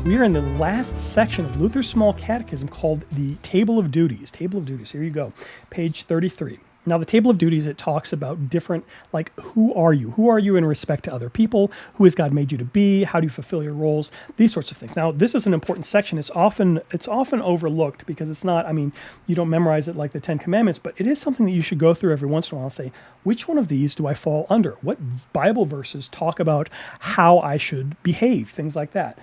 We are in the last section of Luther's Small Catechism called the Table of Duties. Table of Duties, here you go, page 33. Now, the Table of Duties, it talks about different, like, who are you? Who are you in respect to other people? Who has God made you to be? How do you fulfill your roles? These sorts of things. Now, this is an important section. It's often overlooked because it's not, you don't memorize it like the Ten Commandments, but it is something that you should go through every once in a while and say, which one of these do I fall under? What Bible verses talk about how I should behave? Things like that.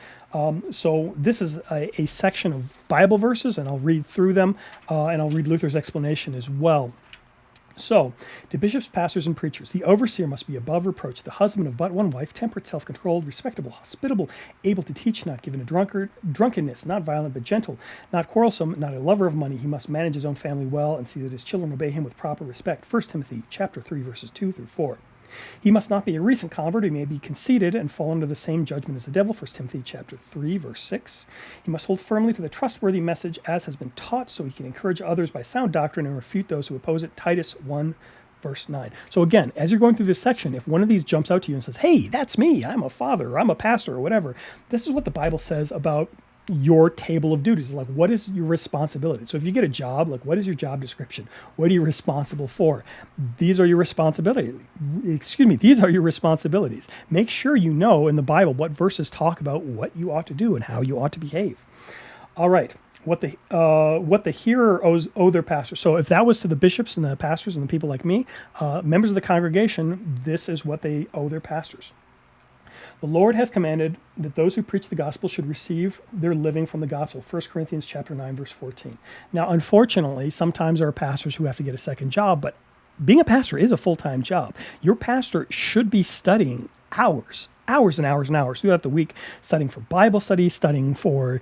So this is a section of Bible verses, and I'll read through them, and I'll read Luther's explanation as well. So, to bishops, pastors, and preachers, the overseer must be above reproach, the husband of but one wife, temperate, self-controlled, respectable, hospitable, able to teach, not given to drunkenness, not violent but gentle, not quarrelsome, not a lover of money. He must manage his own family well and see that his children obey him with proper respect. 1 Timothy chapter 3, verses 2 through 4. He must not be a recent convert. He may be conceited and fall under the same judgment as the devil. 1 Timothy chapter 3, verse 6. He must hold firmly to the trustworthy message as has been taught so he can encourage others by sound doctrine and refute those who oppose it. Titus 1, verse 9. So again, as you're going through this section, if one of these jumps out to you and says, hey, that's me, I'm a father, or I'm a pastor, or whatever, this is what the Bible says about your table of duties. Like, what is your responsibility? So if you get a job, like, what is your job description? What are you responsible for? These are your responsibilities. These are your responsibilities. Make sure you know in the Bible what verses talk about what you ought to do and how you ought to behave. All right. What the hearer owe their pastor. So if that was to the bishops and the pastors and the people like me, members of the congregation, this is what they owe their pastors. The Lord has commanded that those who preach the gospel should receive their living from the gospel. 1 Corinthians chapter 9, verse 14. Now, unfortunately, sometimes there are pastors who have to get a second job, but being a pastor is a full-time job. Your pastor should be studying hours and hours and hours throughout the week, studying for Bible study, studying for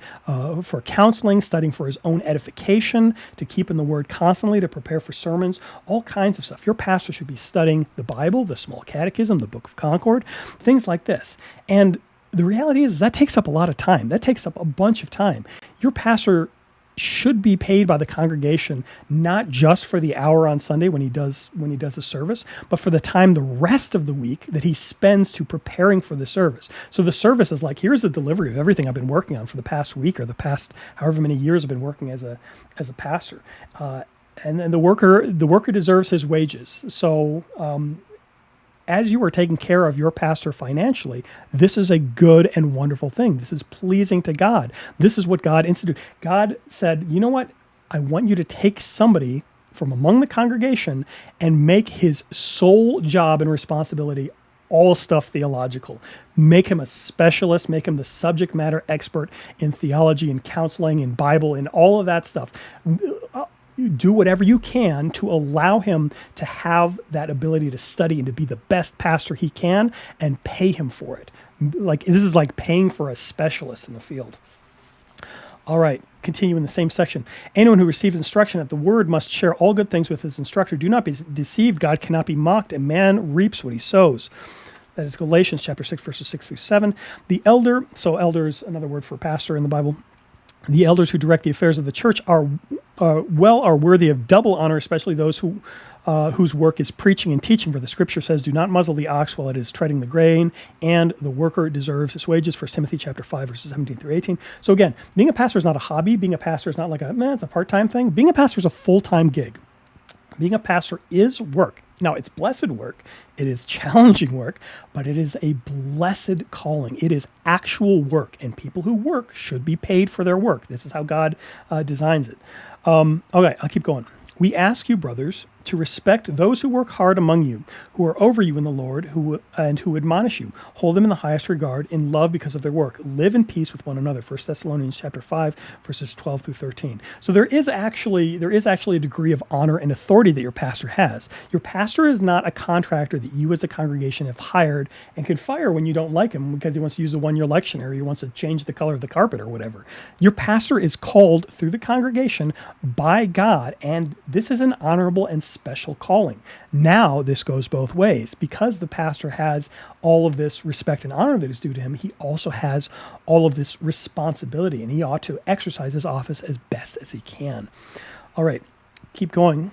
counseling, studying for his own edification, to keep in the Word constantly, to prepare for sermons, all kinds of stuff. Your pastor should be studying the Bible, the Small Catechism, the Book of Concord, things like this. And the reality is that takes up a lot of time. That takes up a bunch of time. Your pastor should be paid by the congregation, not just for the hour on Sunday when he does a service, but for the time the rest of the week that he spends to preparing for the service. So the service is like, here's the delivery of everything I've been working on for the past week or the past however many years I've been working as a pastor. And then the worker deserves his wages. So as you are taking care of your pastor financially, this is a good and wonderful thing. This is pleasing to God. This is what God instituted. God said, you know what? I want you to take somebody from among the congregation and make his sole job and responsibility all stuff theological. Make him a specialist, make him the subject matter expert in theology and counseling and Bible and all of that stuff. Do whatever you can to allow him to have that ability to study and to be the best pastor he can, and pay him for it. Like, this is like paying for a specialist in the field. All right, continue in the same section. Anyone who receives instruction at the word must share all good things with his instructor. Do not be deceived. God cannot be mocked. A man reaps what he sows. That is Galatians chapter 6, verses 6 through 7. The elder, so elder is another word for pastor in the Bible. The elders who direct the affairs of the church are worthy of double honor, especially those whose work is preaching and teaching. For the scripture says, do not muzzle the ox while it is treading the grain, and the worker deserves his wages. 1 Timothy chapter 5, verses 17 through 18. So again, being a pastor is not a hobby. Being a pastor is not like it's a part-time thing. Being a pastor is a full-time gig. Being a pastor is work. Now, it's blessed work. It is challenging work, but it is a blessed calling. It is actual work, and people who work should be paid for their work. This is how God designs it. Okay, I'll keep going. We ask you, brothers, to respect those who work hard among you, who are over you in the Lord, who admonish you. Hold them in the highest regard, in love because of their work. Live in peace with one another. 1 Thessalonians chapter 5, verses 12 through 13. So there is actually a degree of honor and authority that your pastor has. Your pastor is not a contractor that you as a congregation have hired and can fire when you don't like him because he wants to use a one-year lectionary or he wants to change the color of the carpet or whatever. Your pastor is called through the congregation by God, and this is an honorable and special calling. Now, this goes both ways. Because the pastor has all of this respect and honor that is due to him, he also has all of this responsibility, and he ought to exercise his office as best as he can. All right. Keep going.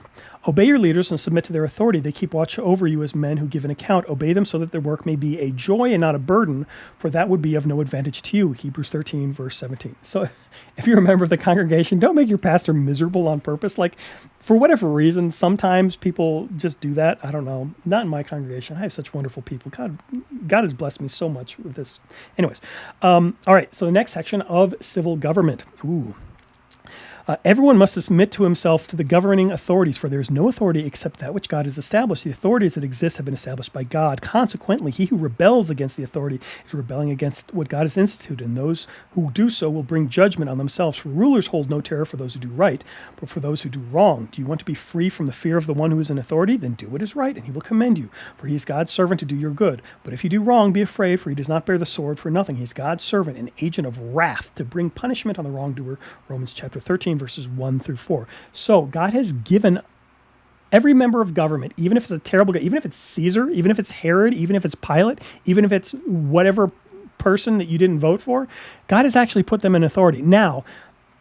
Obey your leaders and submit to their authority. They keep watch over you as men who give an account. Obey them so that their work may be a joy and not a burden, for that would be of no advantage to you. Hebrews 13, verse 17. So if you're a member of the congregation, don't make your pastor miserable on purpose. Like, for whatever reason, sometimes people just do that. I don't know. Not in my congregation. I have such wonderful people. God has blessed me so much with this. Anyways, all right. So the next section of civil government. Ooh. Everyone must submit to himself to the governing authorities, for there is no authority except that which God has established. The authorities that exist have been established by God. Consequently, he who rebels against the authority is rebelling against what God has instituted, and those who do so will bring judgment on themselves. For rulers hold no terror for those who do right, but for those who do wrong. Do you want to be free from the fear of the one who is in authority? Then do what is right, and he will commend you, for he is God's servant to do your good. But if you do wrong, be afraid, for he does not bear the sword for nothing. He is God's servant, an agent of wrath, to bring punishment on the wrongdoer. Romans chapter 13, verses 1 through 4. So God has given every member of government, even if it's a terrible guy, even if it's Caesar, even if it's Herod, even if it's Pilate, even if it's whatever person that you didn't vote for, God has actually put them in authority. Now,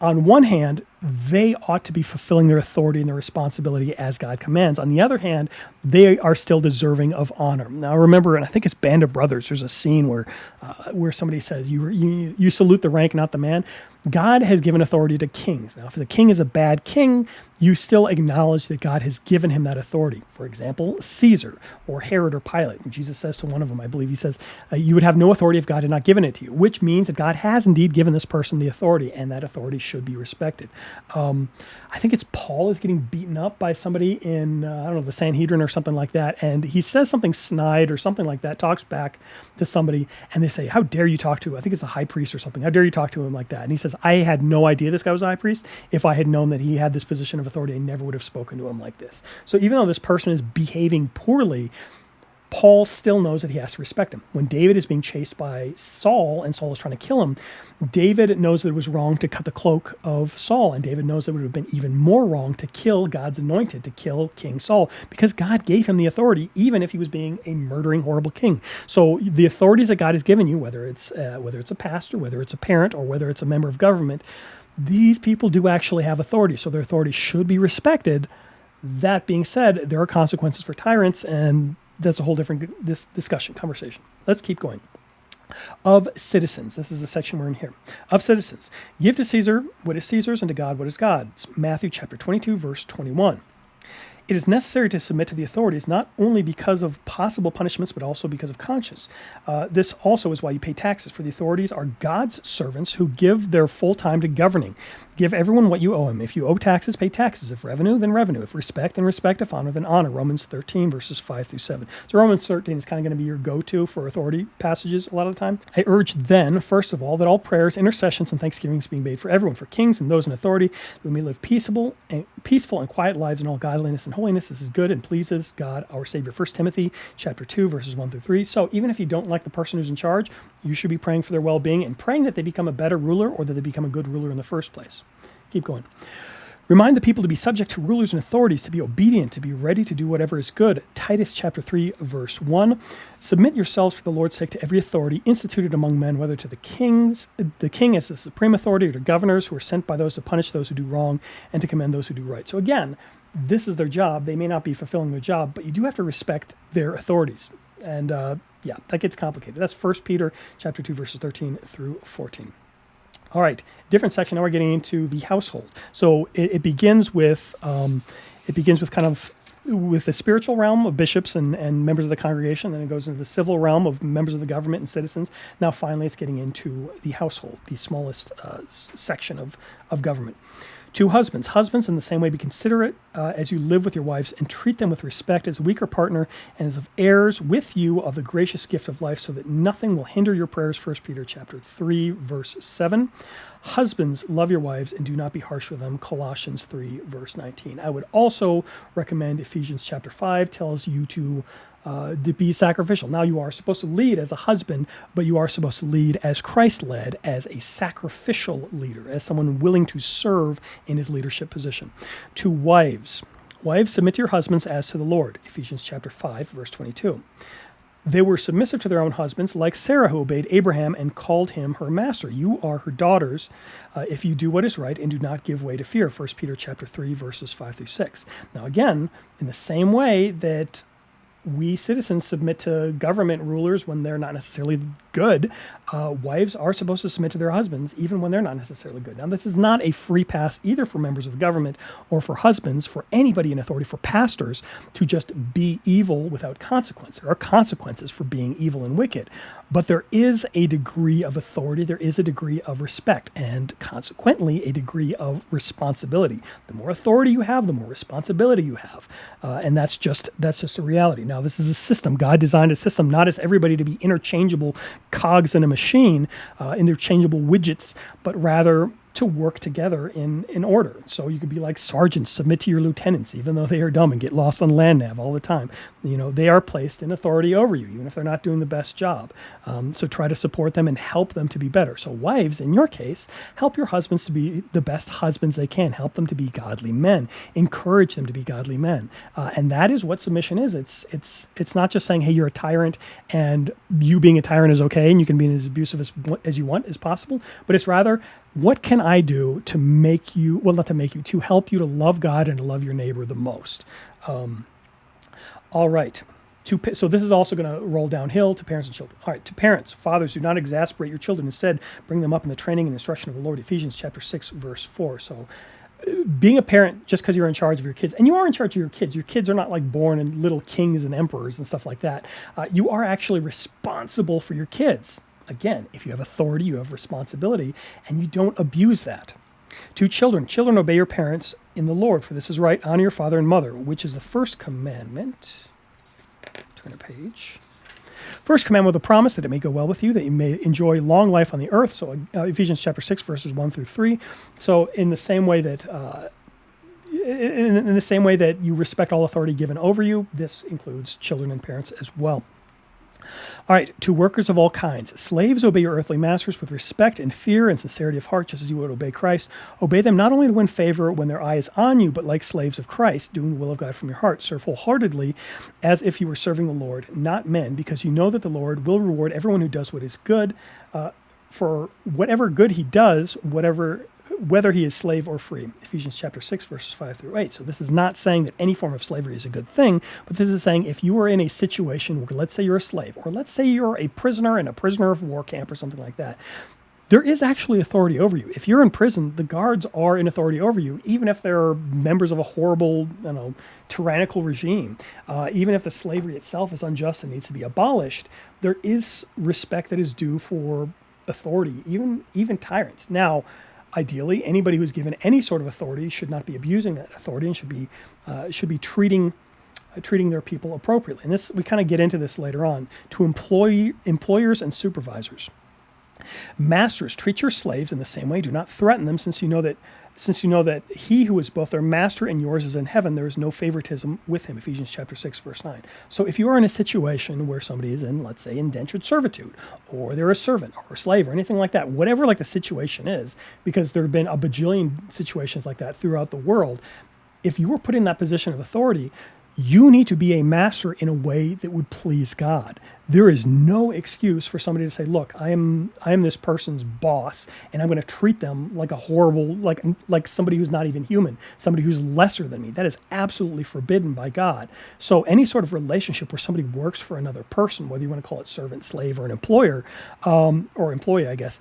on one hand, they ought to be fulfilling their authority and their responsibility as God commands. On the other hand, they are still deserving of honor. Now, remember, and I think it's Band of Brothers, there's a scene where somebody says, you salute the rank, not the man. God has given authority to kings. Now, if the king is a bad king, you still acknowledge that God has given him that authority. For example, Caesar or Herod or Pilate. And Jesus says to one of them, I believe he says, you would have no authority if God had not given it to you, which means that God has indeed given this person the authority, and that authority should be respected. I think it's Paul is getting beaten up by somebody in, I don't know, the Sanhedrin or something like that. And he says something snide or something like that, talks back to somebody, and they say, how dare you talk to, I think it's the high priest or something. How dare you talk to him like that? And he says, I had no idea this guy was a high priest. If I had known that he had this position of authority, I never would have spoken to him like this. So even though this person is behaving poorly, Paul still knows that he has to respect him. When David is being chased by Saul and Saul is trying to kill him, David knows that it was wrong to cut the cloak of Saul, and David knows that it would have been even more wrong to kill God's anointed, to kill King Saul, because God gave him the authority, even if he was being a murdering, horrible king. So the authorities that God has given you, whether it's a pastor, whether it's a parent, or whether it's a member of government, these people do actually have authority, so their authority should be respected. That being said, there are consequences for tyrants, and that's a whole different conversation. Let's keep going. Of citizens. This is the section we're in here. Of citizens. Give to Caesar what is Caesar's, and to God what is God's. Matthew chapter 22, verse 21. It is necessary to submit to the authorities, not only because of possible punishments, but also because of conscience. This also is why you pay taxes, for the authorities are God's servants who give their full time to governing. Give everyone what you owe him. If you owe taxes, pay taxes. If revenue, then revenue. If respect, then respect. If honor, then honor. Romans 13, verses 5 through 7. So Romans 13 is kind of going to be your go-to for authority passages a lot of the time. I urge then, first of all, that all prayers, intercessions, and thanksgivings be made for everyone, for kings and those in authority, that we may live peaceable and quiet lives in all godliness and holiness. This is good and pleases God, our Savior. 1 Timothy chapter 2, verses 1 through 3. So even if you don't like the person who's in charge, you should be praying for their well-being and praying that they become a better ruler, or that they become a good ruler in the first place. Keep going. Remind the people to be subject to rulers and authorities, to be obedient, to be ready to do whatever is good. Titus chapter 3, verse 1. Submit yourselves for the Lord's sake to every authority instituted among men, whether to the king as the supreme authority, or to governors who are sent by those to punish those who do wrong and to commend those who do right. So again, this is their job. They may not be fulfilling their job, but you do have to respect their authorities. And that gets complicated. That's 1 Peter chapter 2, verses 13 through 14. All right, different section. Now we're getting into the household. So it begins with with the spiritual realm of bishops and members of the congregation. Then it goes into the civil realm of members of the government and citizens. Now finally, it's getting into the household, the smallest section of government. To husbands. Husbands, in the same way, be considerate as you live with your wives, and treat them with respect as a weaker partner and as of heirs with you of the gracious gift of life, so that nothing will hinder your prayers. 1 Peter chapter 3, verse 7. Husbands, love your wives and do not be harsh with them. Colossians 3, verse 19. I would also recommend Ephesians chapter 5 tells you to be sacrificial. Now, you are supposed to lead as a husband, but you are supposed to lead as Christ led, as a sacrificial leader, as someone willing to serve in his leadership position. To wives. Wives, submit to your husbands as to the Lord. Ephesians chapter 5, verse 22. They were submissive to their own husbands, like Sarah, who obeyed Abraham and called him her master. You are her daughters if you do what is right and do not give way to fear. 1 Peter chapter 3, verses 5 through 6. Now, again, in the same way that we citizens submit to government rulers when they're not necessarily good, wives are supposed to submit to their husbands even when they're not necessarily good. Now, this is not a free pass either for members of government or for husbands, for anybody in authority, for pastors to just be evil without consequence. There are consequences for being evil and wicked, but there is a degree of authority, there is a degree of respect, and consequently a degree of responsibility. The more authority you have, the more responsibility you have, and that's just a reality. Now, this is a system. God designed a system not as everybody to be interchangeable cogs in a machine, interchangeable widgets, but rather to work together in order. So you could be like sergeants, submit to your lieutenants, even though they are dumb and get lost on land nav all the time. You know, they are placed in authority over you, even if they're not doing the best job. So try to support them and help them to be better. So wives, in your case, help your husbands to be the best husbands they can. Help them to be godly men. Encourage them to be godly men. And that is what submission is. It's not just saying, hey, you're a tyrant and you being a tyrant is okay and you can be as abusive as you want as possible, but it's rather, what can I do to make you, well, not to make you, to help you to love God and to love your neighbor the most? All right. So this is also going to roll downhill to parents and children. All right. To parents, fathers, do not exasperate your children. Instead, bring them up in the training and instruction of the Lord. Ephesians chapter 6, verse 4. So being a parent, just because you're in charge of your kids, and you are in charge of your kids are not like born and little kings and emperors and stuff like that. You are actually responsible for your kids. Again, if you have authority, you have responsibility, and you don't abuse that. To children, obey your parents in the Lord, for this is right. Honor your father and mother, which is the first commandment. Turn a page. First commandment with a promise that it may go well with you, that you may enjoy long life on the earth. So Ephesians chapter 6, verses 1 through 3. So in the same way that in the same way that you respect all authority given over you, this includes children and parents as well. All right, to workers of all kinds. Slaves, obey your earthly masters with respect and fear and sincerity of heart, just as you would obey Christ. Obey them not only to win favor when their eye is on you, but like slaves of Christ, doing the will of God from your heart. Serve wholeheartedly as if you were serving the Lord, not men, because you know that the Lord will reward everyone who does what is good, for whatever good he does, whether he is slave or free. Ephesians chapter 6, verses 5 through 8. So this is not saying that any form of slavery is a good thing, but this is saying if you are in a situation where, let's say you're a slave, or let's say you're a prisoner in a prisoner of war camp or something like that, there is actually authority over you. If you're in prison, the guards are in authority over you, even if they're members of a horrible, tyrannical regime. Even if the slavery itself is unjust and needs to be abolished, there is respect that is due for authority, even tyrants. Now, ideally, anybody who's given any sort of authority should not be abusing that authority and should be treating their people appropriately. And this, we kind of get into this later on. To employers and supervisors. Masters, treat your slaves in the same way. Do not threaten them, since you know that he who is both their master and yours is in heaven. There is no favoritism with him. Ephesians chapter 6, verse 9. So if you are in a situation where somebody is in, let's say, indentured servitude, or they're a servant or a slave or anything like that, whatever like the situation is, because there have been a bajillion situations like that throughout the world, if you were put in that position of authority, you need to be a master in a way that would please God. There is no excuse for somebody to say, look, I am this person's boss, and I'm going to treat them like a horrible, like somebody who's not even human, somebody who's lesser than me. That is absolutely forbidden by God. So any sort of relationship where somebody works for another person, whether you want to call it servant, slave, or an employer, or employee, I guess,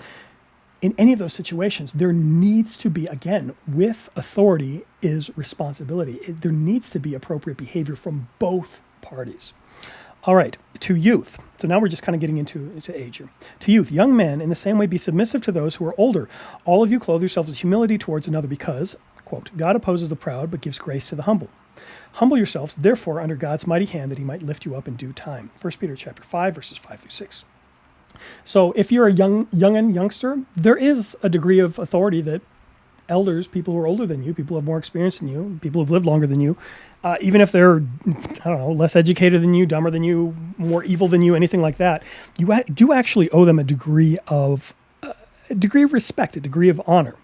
in any of those situations, there needs to be, again, with authority is responsibility. There needs to be appropriate behavior from both parties. All right, to youth. So now we're just kind of getting into age here. To youth, young men, in the same way, be submissive to those who are older. All of you clothe yourselves with humility towards another because, quote, God opposes the proud but gives grace to the humble. Humble yourselves, therefore, under God's mighty hand, that he might lift you up in due time. 1 Peter chapter 5, verses 5 through 6. So if you're a youngster, there is a degree of authority that elders, people who are older than you, people who have more experience than you, people who've lived longer than you, even if they're, less educated than you, dumber than you, more evil than you, anything like that, you do actually owe them a degree of respect, a degree of honor.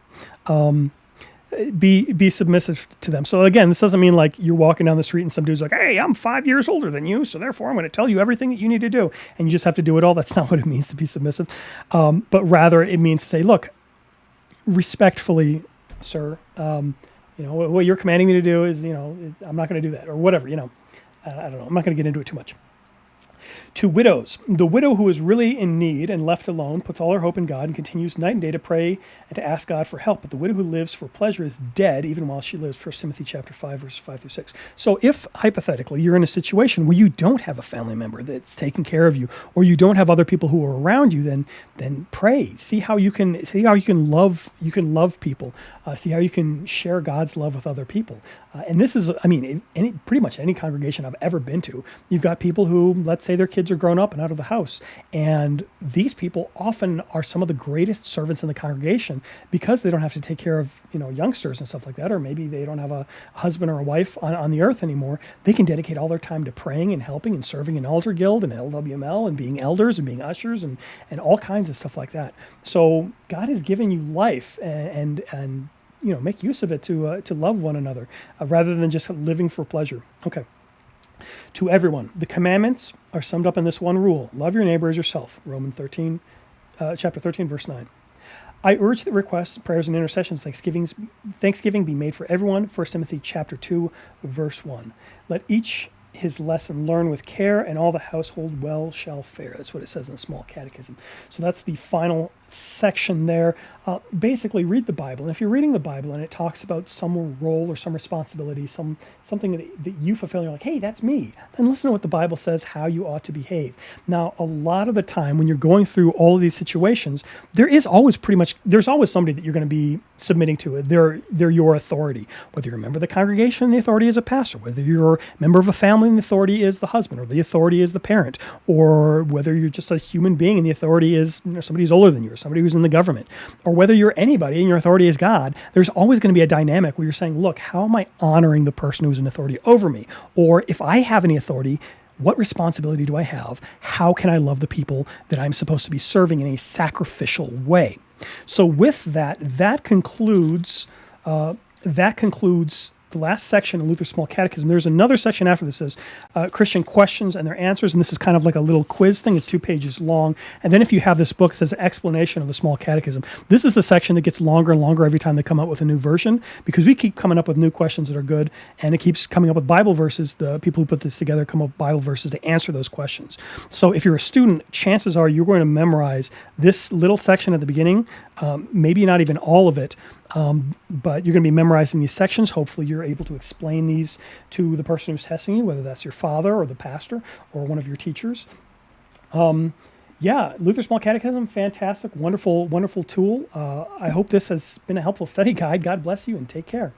be submissive to them. So again, this doesn't mean like you're walking down the street and some dude's like, hey, I'm 5 years older than you, so therefore I'm going to tell you everything that you need to do, and you just have to do it all. That's not what it means to be submissive. But rather it means to say, look, respectfully, sir, what you're commanding me to do is, I'm not going to do that, or whatever, I don't know. I'm not going to get into it too much. To widows, the widow who is really in need and left alone puts all her hope in God and continues night and day to pray and to ask God for help. But the widow who lives for pleasure is dead even while she lives. 1 Timothy chapter 5, verses 5 through 6. So if, hypothetically, you're in a situation where you don't have a family member that's taking care of you, or you don't have other people who are around you, then pray. See how you can love people. See how you can share God's love with other people. And this is, pretty much any congregation I've ever been to, you've got people who, let's say their kids are grown up and out of the house. And these people often are some of the greatest servants in the congregation because they don't have to take care of, youngsters and stuff like that, or maybe they don't have a husband or a wife on the earth anymore. They can dedicate all their time to praying and helping and serving in Altar Guild and LWML and being elders and being ushers and all kinds of stuff like that. So God has given you life and make use of it to love one another rather than just living for pleasure. Okay. To everyone, the commandments are summed up in this one rule: love your neighbor as yourself. Chapter 13, verse 9. I urge that requests, prayers, and intercessions, thanksgiving be made for everyone. 1 Timothy chapter 2, verse 1. Let each his lesson learn with care, and all the household well shall fare. That's what it says in the Small Catechism. So that's the final section there. Basically, read the Bible. And if you're reading the Bible and it talks about some role or some responsibility, something that you fulfill, you're like, hey, that's me, then listen to what the Bible says, how you ought to behave. Now, a lot of the time when you're going through all of these situations, there's always somebody that you're going to be submitting to. They're your authority. Whether you're a member of the congregation, the authority is a pastor. Whether you're a member of a family, and the authority is the husband, or the authority is the parent, or whether you're just a human being and the authority is somebody who's older than you, or somebody who's in the government, or whether you're anybody and your authority is God, there's always going to be a dynamic where you're saying, look, how am I honoring the person who's in authority over me? Or if I have any authority, what responsibility do I have? How can I love the people that I'm supposed to be serving in a sacrificial way? So with that concludes the last section of Luther's Small Catechism. There's another section after this says Christian questions and their answers, and this is kind of like a little quiz thing. It's 2 pages long. And then if you have this book, it says explanation of the Small Catechism. This is the section that gets longer and longer every time they come out with a new version, because we keep coming up with new questions that are good, and it keeps coming up with Bible verses. The people who put this together come up with Bible verses to answer those questions. So if you're a student, chances are you're going to memorize this little section at the beginning, maybe not even all of it, but you're going to be memorizing these sections. Hopefully you're able to explain these to the person who's testing you, whether that's your father or the pastor or one of your teachers. Luther's Small Catechism, fantastic, wonderful, wonderful tool. I hope this has been a helpful study guide. God bless you and take care.